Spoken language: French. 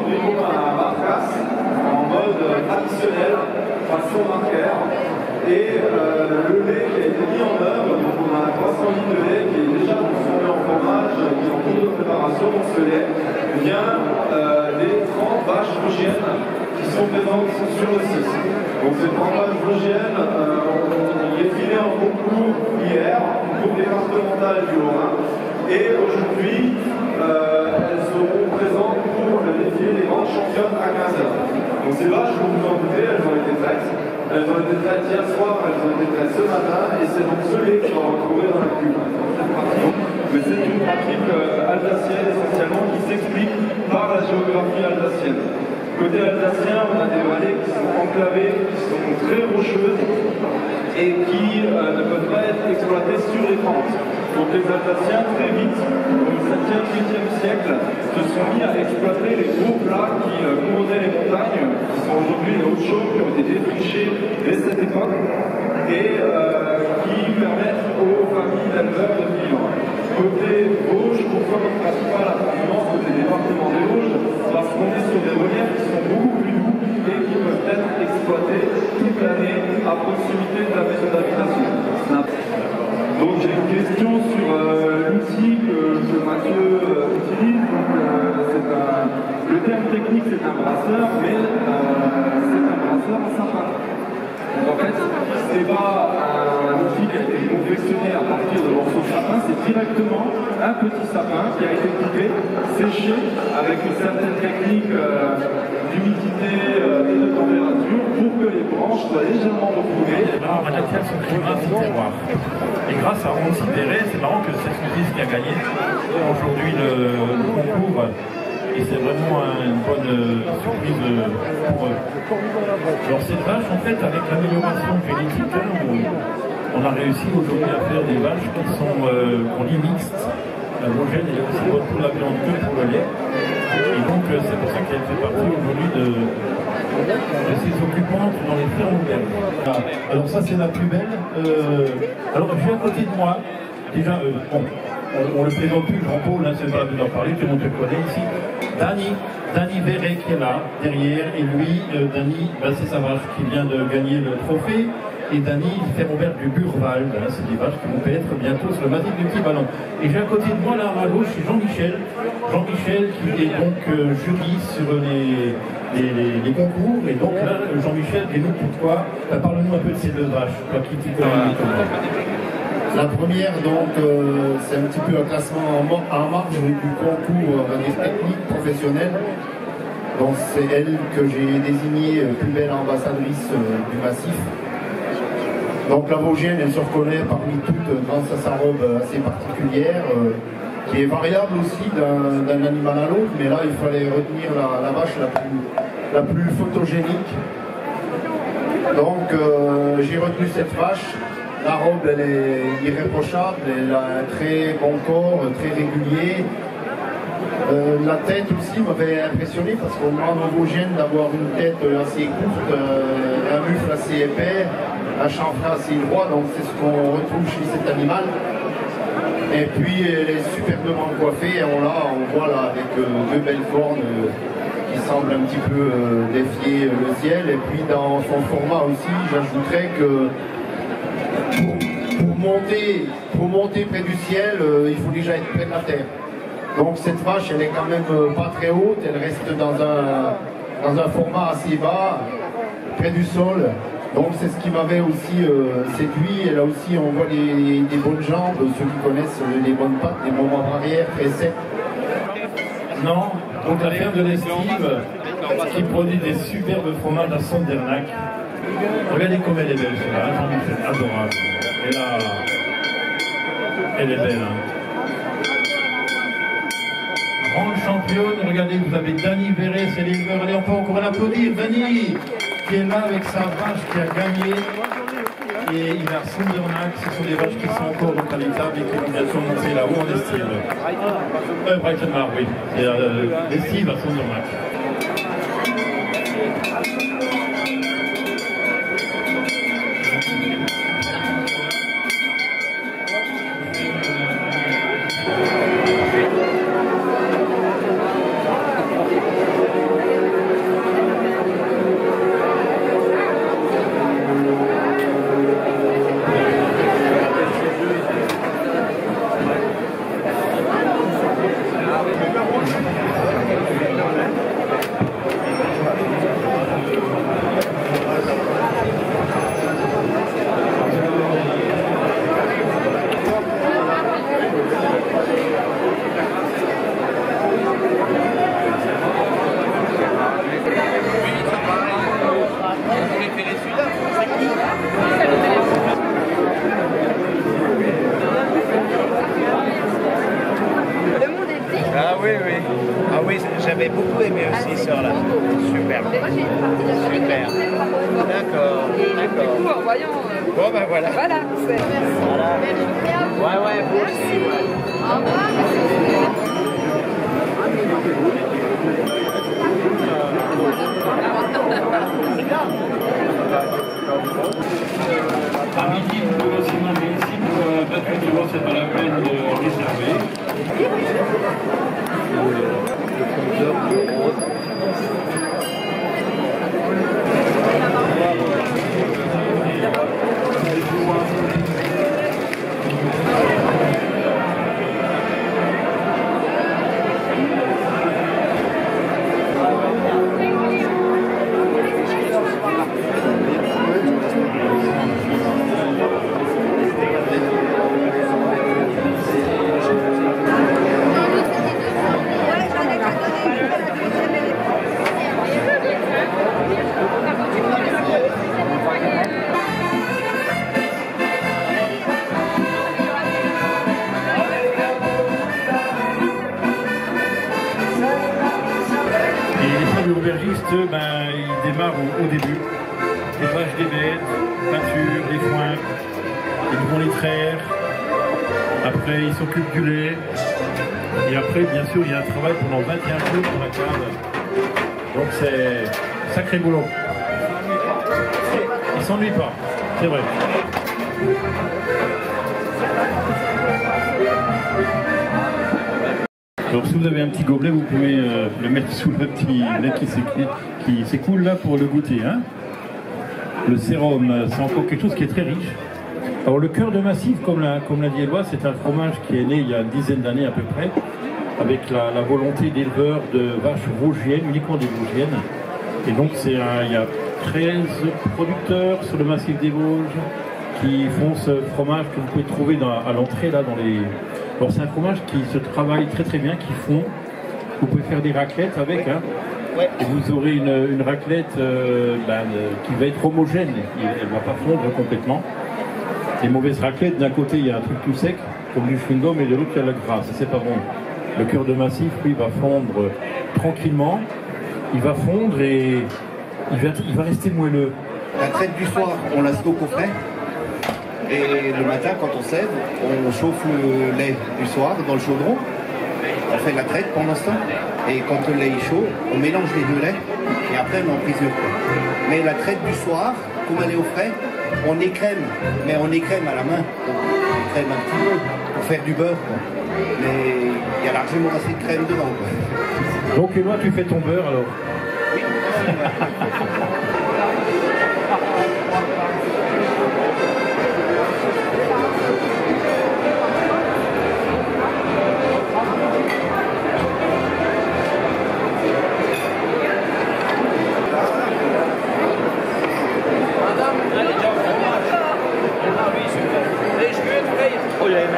fabriquons un marcasse en mode traditionnel, façon marquaire. Et le lait qui a été mis en œuvre, donc on a 300 litres de lait qui est déjà transformé en fromage, qui est en cours de préparation. Donc ce lait vient des 30 vaches vosgiennes qui sont présentes sur le site. Donc ces 30 vaches vosgiennes, on les filait en concours hier, concours départemental du Haut-Rhin. Et aujourd'hui, elles seront présentes pour le défilé des grandes championnes à 15h. Donc ces vaches, vous vous en doutez, elles ont été traites. Elles ont été traites hier soir, elles ont été traites ce matin, et c'est donc ce lait qu'on va retrouver dans la cuve. Mais c'est une pratique alsacienne essentiellement qui s'explique par la géographie alsacienne. Côté alsacien, on a des vallées qui sont enclavées, qui sont très rocheuses et qui ne peuvent pas être exploitées sur les pentes. Donc les Alsaciens, très vite, au 7e, 8e siècle, se sont mis à exploiter les gros plats qui couronnaient les montagnes, qui sont aujourd'hui les hautes chaudes, qui ont été défrichées dès cette époque, et qui permettent aux familles d'éleveurs de vivre. Côté Vosges, pourquoi notre principal appartement côté département des Vosges? Parce qu'on est sur des reliefs qui sont beaucoup plus doux et qui peuvent être exploités toute l'année à proximité de la maison d'habitation. Donc j'ai une question sur l'outil que Mathieu utilise. Le terme technique c'est un brasseur, mais c'est un brasseur à sapin. Donc en fait, ce n'est pas un outil qui a été confectionné à partir de morceaux de sapin, c'est directement un petit sapin qui a été coupé, séché avec une certaine technique d'humidité et de température pour que les branches soient légèrement refoulées. On va dire qu'il y a son climat, son terroir. Et grâce à Ron Sidéré, c'est marrant que c'est celui qui a gagné aujourd'hui le concours. Et c'est vraiment une bonne surprise pour eux. Alors cette vache, en fait, avec l'amélioration génétique, on a réussi aujourd'hui à faire des vaches qui sont qu'on dit mixtes. La Vosgienne est aussi bonne pour la viande que pour le lait. Et donc c'est pour ça qu'elle fait partie aujourd'hui de ses occupantes dans les fermes ouvertes. Alors ça c'est la plus belle. Alors je suis à côté de moi. Déjà, bon, on le présente plus, Jean-Paul, là c'est pas d'en parler, tout le monde te connaît ici. Dany Verret qui est là, derrière, et lui, Dany, c'est sa vache qui vient de gagner le trophée. Et Dany Ferrobert du Burwald, c'est des vaches qui vont être bientôt sur le massif du Petit Ballon. Et j'ai à côté de moi, là à gauche, c'est Jean-Michel. Jean-Michel qui est donc jury sur les concours. Et donc là, Jean-Michel, dis-nous pourquoi, parle-nous un peu de ces deux vaches, toi qui t'y connais. La première, donc, c'est un petit peu un classement en marge du concours des techniques professionnelles. Donc, c'est elle que j'ai désignée plus belle ambassadrice du massif. Donc, la Vosgienne, elle se reconnaît parmi toutes grâce à sa robe assez particulière, qui est variable aussi d'un animal à l'autre, mais là, il fallait retenir la vache la plus photogénique. Donc, j'ai retenu cette vache. La robe, elle est irréprochable, elle a un très bon corps, très régulier. La tête aussi m'avait impressionné parce qu'on demande aux Vosgiennes d'avoir une tête assez courte, un mufle assez épais, un chanfre assez droit, donc c'est ce qu'on retrouve chez cet animal. Et puis elle est superbement coiffée, on voit là avec deux belles cornes qui semblent un petit peu défier le ciel. Et puis dans son format aussi, j'ajouterais que pour monter près du ciel, il faut déjà être près de la terre. Donc cette vache, elle est quand même pas très haute, elle reste dans un format assez bas, près du sol. Donc c'est ce qui m'avait aussi séduit. Elle a aussi, on voit des bonnes jambes, ceux qui connaissent les bonnes pattes, des moments arrière très secs. Non, donc la ferme de l'Estive qui produit des superbes fromages à Sondernac. Regardez comme elle est belle, celle-là, Jean-Michel, adorable. Et là, elle est belle. Grande championne, regardez, vous avez Dany Verret, c'est l'éleveur. Allez, on peut encore l'applaudir, Dany, qui est là avec sa vache qui a gagné. Et il a Sondernac, ce sont des vaches qui sont encore localisables et qui vont bien sûr monter là-haut en Estive. Breitenmar, oui. Et l'Estive à Sondernac. oui, oui. Ah oui, j'avais beaucoup aimé aussi ça là. Super. Super. D'accord, d'accord. Du coup, en voyant... Bon ben voilà. Voilà, c'est... Voilà. Ouais, ouais, vous aussi, ouais. Au revoir. À midi, vous pouvez aussi manger ici pour 28 €, c'est pas la peine de réserver. L'aubergiste, il démarre au début. Élevage des bêtes, pâture, des foins, ils vont les traire. Après, ils s'occupent du lait. Et après, bien sûr, il y a un travail pendant 21 jours dans la cave. Donc c'est sacré boulot. Ils s'ennuient pas, c'est vrai. Alors si vous avez un petit gobelet, vous pouvez le mettre sous le petit lait qui s'écoule là pour le goûter. Hein. Le sérum, c'est encore quelque chose qui est très riche. Alors le cœur de massif, comme l'a dit Éloi, c'est un fromage qui est né il y a une dizaine d'années à peu près, avec la volonté d'éleveurs de vaches vosgiennes, uniquement des vosgiennes. Et donc il y a 13 producteurs sur le massif des Vosges qui font ce fromage que vous pouvez trouver à l'entrée là dans les... Alors c'est un fromage qui se travaille très très bien, qui fond. Vous pouvez faire des raclettes avec, hein. Ouais. Et vous aurez une raclette qui va être homogène, elle ne va pas fondre complètement. Les mauvaises raclettes, d'un côté il y a un truc tout sec, comme du chewing-gum, et de l'autre il y a la grasse, c'est pas bon. Le cœur de massif, lui, va fondre tranquillement, il va fondre et il va rester moelleux. La traite du soir, on la stocke au frais. Et le matin, quand on sève, on chauffe le lait du soir dans le chaudron. On fait la traite pendant ce temps. Et quand le lait est chaud, on mélange les deux laits. Et après, on met en prise de frais. Mais la traite du soir, comme elle est au frais, on écrème. Mais on écrème à la main. On écrème un petit peu pour faire du beurre, quoi. Mais il y a largement assez de crème dedans, quoi. Donc, Éloi, tu fais ton beurre alors? Oui. Oh, il y a une